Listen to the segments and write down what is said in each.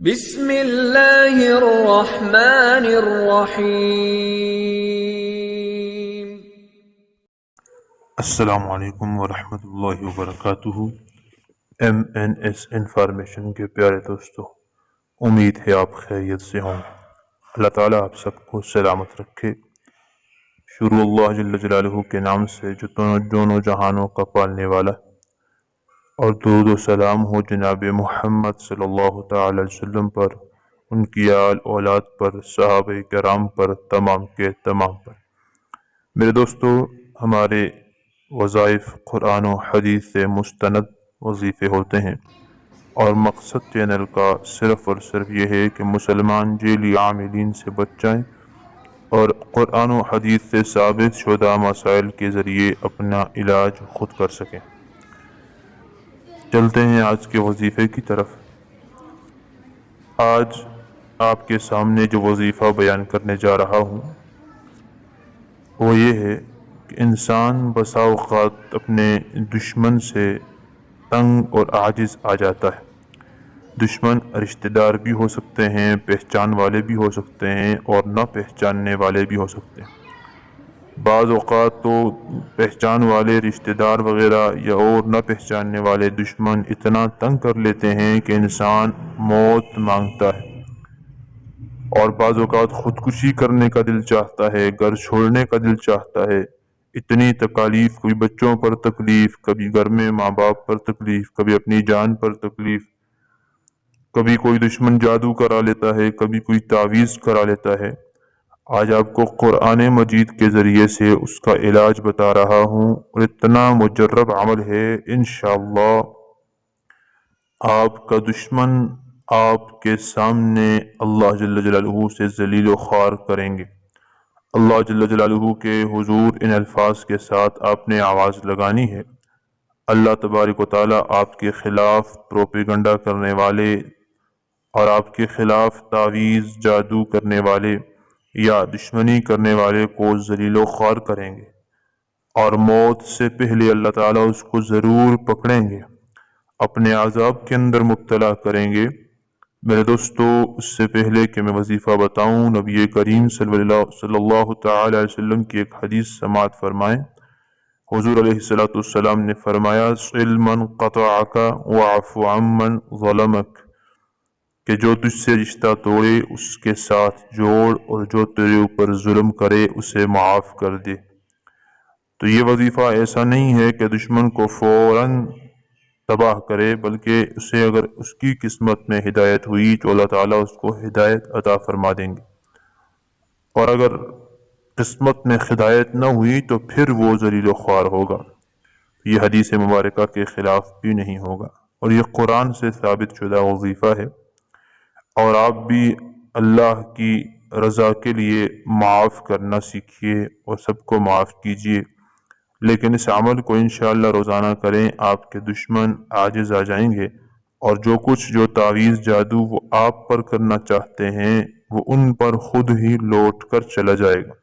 بسم اللہ الرحمن الرحیم۔ السلام علیکم ورحمۃ اللہ وبرکاتہ۔ MNS انفارمیشن کے پیارے دوستو، امید ہے آپ خیریت سے ہوں۔ اللہ تعالیٰ آپ سب کو سلامت رکھے۔ شروع اللہ جل جلالہ کے نام سے جو دونوں جہانوں کا پالنے والا، اور درود و سلام ہو جناب محمد صلی اللہ تعالی علیہ وسلم پر، ان کی آل اولاد پر، صحابہ کرام پر، تمام کے تمام پر۔ میرے دوستو، ہمارے وظائف قرآن و حدیث سے مستند وظیفے ہوتے ہیں، اور مقصد چینل کا صرف اور صرف یہ ہے کہ مسلمان جیلی عاملین سے بچ جائیں اور قرآن و حدیث سے ثابت شدہ مسائل کے ذریعے اپنا علاج خود کر سکیں۔ چلتے ہیں آج کے وظیفے کی طرف۔ آج آپ کے سامنے جو وظیفہ بیان کرنے جا رہا ہوں وہ یہ ہے کہ انسان بسا اوقات اپنے دشمن سے تنگ اور عاجز آ جاتا ہے۔ دشمن رشتہ دار بھی ہو سکتے ہیں، پہچان والے بھی ہو سکتے ہیں، اور نہ پہچاننے والے بھی ہو سکتے ہیں۔ بعض اوقات تو پہچان والے رشتہ دار وغیرہ یا اور نہ پہچاننے والے دشمن اتنا تنگ کر لیتے ہیں کہ انسان موت مانگتا ہے، اور بعض اوقات خودکشی کرنے کا دل چاہتا ہے، گھر چھوڑنے کا دل چاہتا ہے۔ اتنی تکالیف، کبھی بچوں پر تکلیف، کبھی گھر میں ماں باپ پر تکلیف، کبھی اپنی جان پر تکلیف، کبھی کوئی دشمن جادو کرا لیتا ہے، کبھی کوئی تعویذ کرا لیتا ہے۔ آج آپ کو قرآن مجید کے ذریعے سے اس کا علاج بتا رہا ہوں، اور اتنا مجرب عمل ہے، انشاءاللہ آپ کا دشمن آپ کے سامنے اللہ جل جلالہ سے ذلیل و خوار کریں گے۔ اللہ جل جلالہ کے حضور ان الفاظ کے ساتھ آپ نے آواز لگانی ہے: اللہ تبارک و تعالیٰ آپ کے خلاف پروپیگنڈا کرنے والے اور آپ کے خلاف تعویذ جادو کرنے والے یا دشمنی کرنے والے کو ذلیل و خوار کریں گے، اور موت سے پہلے اللہ تعالیٰ اس کو ضرور پکڑیں گے، اپنے عذاب کے اندر مبتلا کریں گے۔ میرے دوستو، اس سے پہلے کہ میں وظیفہ بتاؤں، نبی کریم صلی اللہ تعالی علیہ وسلم کی ایک حدیث سماعت فرمائیں۔ حضور علیہ السلام نے فرمایا: صل من قطعک واعف عمن ظلمک، کہ جو تجھ سے رشتہ توڑے اس کے ساتھ جوڑ، اور جو تیرے اوپر ظلم کرے اسے معاف کر دے۔ تو یہ وظیفہ ایسا نہیں ہے کہ دشمن کو فوراً تباہ کرے، بلکہ اسے اگر اس کی قسمت میں ہدایت ہوئی تو اللہ تعالیٰ اس کو ہدایت عطا فرما دیں گے، اور اگر قسمت میں ہدایت نہ ہوئی تو پھر وہ ذلیل و خوار ہوگا۔ یہ حدیث مبارکہ کے خلاف بھی نہیں ہوگا، اور یہ قرآن سے ثابت شدہ وظیفہ ہے۔ اور آپ بھی اللہ کی رضا کے لیے معاف کرنا سیکھیے اور سب کو معاف کیجیے، لیکن اس عمل کو انشاءاللہ روزانہ کریں، آپ کے دشمن عاجز آ جائیں گے، اور جو تعویذ جادو وہ آپ پر کرنا چاہتے ہیں وہ ان پر خود ہی لوٹ کر چلا جائے گا،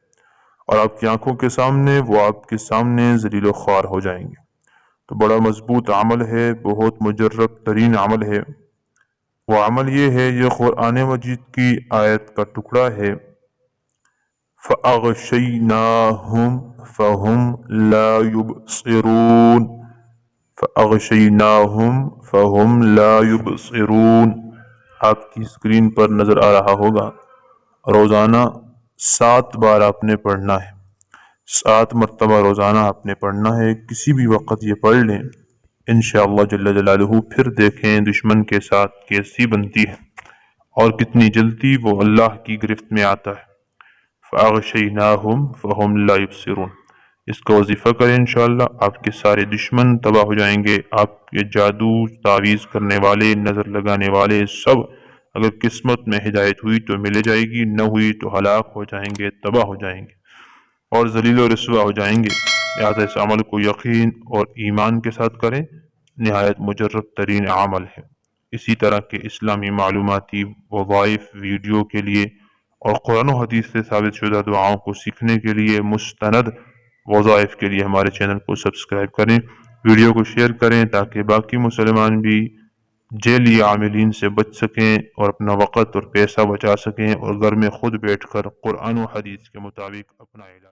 اور آپ کی آنکھوں کے سامنے وہ آپ کے سامنے ذلیل و خوار ہو جائیں گے۔ تو بڑا مضبوط عمل ہے، بہت مجرب ترین عمل ہے۔ وہ عمل یہ ہے، یہ قرآن مجید کی آیت کا ٹکڑا ہے: فَأَغْشَيْنَاهُمْ فَهُمْ لَا يُبْصِرُونَ، فَأَغْشَيْنَاهُمْ فَهُمْ لَا يُبْصِرُونَ۔ آپ کی اسکرین پر نظر آ رہا ہوگا۔ روزانہ 7 بار آپ نے پڑھنا ہے، 7 مرتبہ روزانہ آپ نے پڑھنا ہے۔ کسی بھی وقت یہ پڑھ لیں، انشاءاللہ جل جلالہ، پھر دیکھیں دشمن کے ساتھ کیسی بنتی ہے اور کتنی جلدی وہ اللہ کی گرفت میں آتا ہے۔ فَأَغْشَيْنَاهُمْ فَهُمْ لَا يُبْصِرُونَ۔ اس کا وظیفہ کریں، انشاءاللہ آپ کے سارے دشمن تباہ ہو جائیں گے۔ آپ کے جادو، تعویذ کرنے والے، نظر لگانے والے سب، اگر قسمت میں ہدایت ہوئی تو ملے جائے گی، نہ ہوئی تو ہلاک ہو جائیں گے، تباہ ہو جائیں گے، اور ذلیل و رسوا ہو جائیں گے۔ لہٰذا اس عمل کو یقین اور ایمان کے ساتھ کریں، نہایت مجرب ترین عمل ہے۔ اسی طرح کے اسلامی معلوماتی وظائف ویڈیو کے لیے اور قرآن و حدیث سے ثابت شدہ دعاؤں کو سیکھنے کے لیے، مستند وظائف کے لیے ہمارے چینل کو سبسکرائب کریں، ویڈیو کو شیئر کریں تاکہ باقی مسلمان بھی جیلی عاملین سے بچ سکیں اور اپنا وقت اور پیسہ بچا سکیں اور گھر میں خود بیٹھ کر قرآن و حدیث کے مطابق اپنا علاج